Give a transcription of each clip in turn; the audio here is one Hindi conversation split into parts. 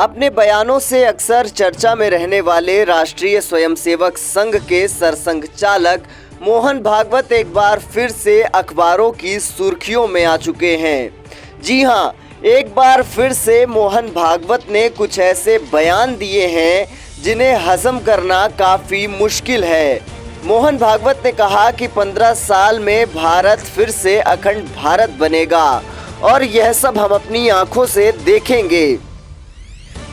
अपने बयानों से अक्सर चर्चा में रहने वाले राष्ट्रीय स्वयंसेवक संघ के सरसंघचालक मोहन भागवत एक बार फिर से अखबारों की सुर्खियों में आ चुके हैं। जी हां, एक बार फिर से मोहन भागवत ने कुछ ऐसे बयान दिए हैं जिन्हें हजम करना काफ़ी मुश्किल है। मोहन भागवत ने कहा कि 15 साल में भारत फिर से अखंड भारत बनेगा और यह सब हम अपनी आंखों से देखेंगे।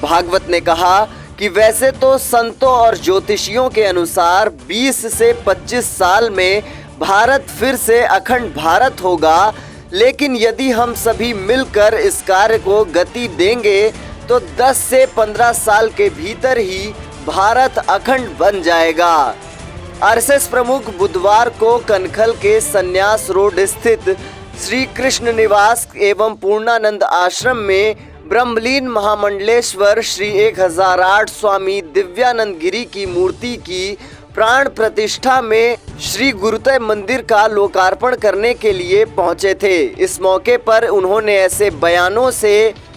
भागवत ने कहा कि वैसे तो संतों और ज्योतिषियों के अनुसार 20 से 25 साल में भारत फिर से अखंड भारत होगा, लेकिन यदि हम सभी मिलकर इस कार्य को गति देंगे तो 10 से 15 साल के भीतर ही भारत अखंड बन जाएगा। आरएसएस प्रमुख बुधवार को कनखल के संन्यास रोड स्थित श्री कृष्ण निवास एवं पूर्णानंद आश्रम में ब्रह्मलीन महामंडलेश्वर श्री 1008 स्वामी दिव्यानंद गिरी की मूर्ति की प्राण प्रतिष्ठा में श्री गुरुतय मंदिर का लोकार्पण करने के लिए पहुंचे थे। इस मौके पर उन्होंने ऐसे बयानों से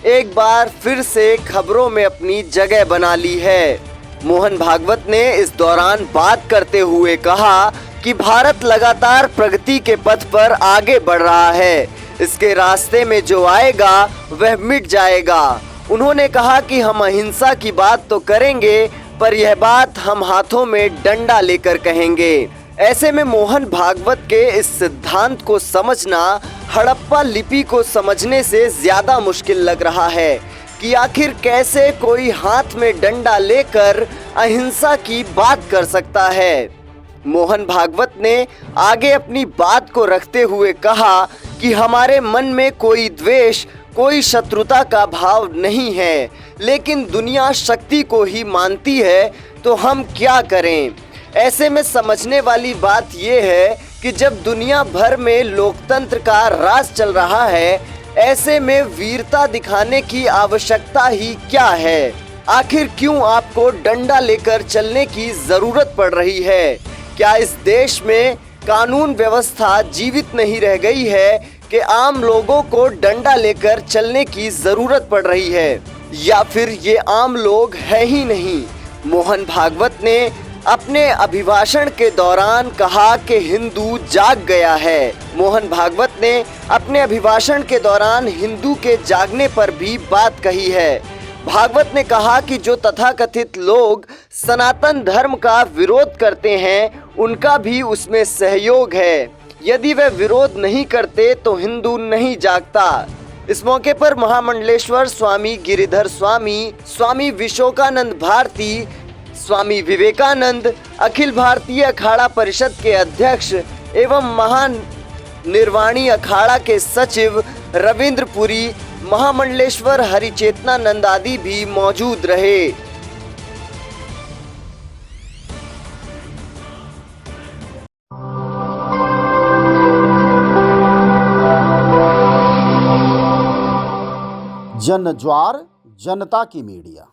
एक बार फिर से खबरों में अपनी जगह बना ली है। मोहन भागवत ने इस दौरान बात करते हुए कहा कि भारत लगातार प्रगति के पथ पर आगे बढ़ रहा है, इसके रास्ते में जो आएगा वह मिट जाएगा। उन्होंने कहा कि हम अहिंसा की बात तो करेंगे, पर यह बात हम हाथों में डंडा लेकर कहेंगे। ऐसे में मोहन भागवत के इस सिद्धांत को समझना हड़प्पा लिपि को समझने से ज्यादा मुश्किल लग रहा है कि आखिर कैसे कोई हाथ में डंडा लेकर अहिंसा की बात कर सकता है। मोहन भागवत ने आगे अपनी बात को रखते हुए कहा कि हमारे मन में कोई द्वेष, कोई शत्रुता का भाव नहीं है, लेकिन दुनिया शक्ति को ही मानती है, तो हम क्या करें। ऐसे में समझने वाली बात यह है कि जब दुनिया भर में लोकतंत्र का राज चल रहा है, ऐसे में वीरता दिखाने की आवश्यकता ही क्या है। आखिर क्यों आपको डंडा लेकर चलने की जरूरत पड़ रही है? क्या इस देश में कानून व्यवस्था जीवित नहीं रह गई है कि आम लोगों को डंडा लेकर चलने की जरूरत पड़ रही है, या फिर ये आम लोग है ही नहीं? मोहन भागवत ने अपने अभिभाषण के दौरान कहा कि हिंदू जाग गया है। मोहन भागवत ने अपने अभिभाषण के दौरान हिंदू के जागने पर भी बात कही है। भागवत ने कहा कि जो तथाकथित लोग सनातन धर्म का विरोध करते हैं, उनका भी उसमें सहयोग है। यदि वे विरोध नहीं करते तो हिंदू नहीं जागता। इस मौके पर महामंडलेश्वर स्वामी गिरिधर स्वामी, स्वामी विशोकानंद भारती, स्वामी विवेकानंद, अखिल भारतीय अखाड़ा परिषद के अध्यक्ष एवं महान निर्वाणी अखाड़ा के सचिव रविंद्रपुरी, महामंडलेश्वर हरिचेतनानंद आदि भी मौजूद रहे। जन ज्वार, जनता की मीडिया।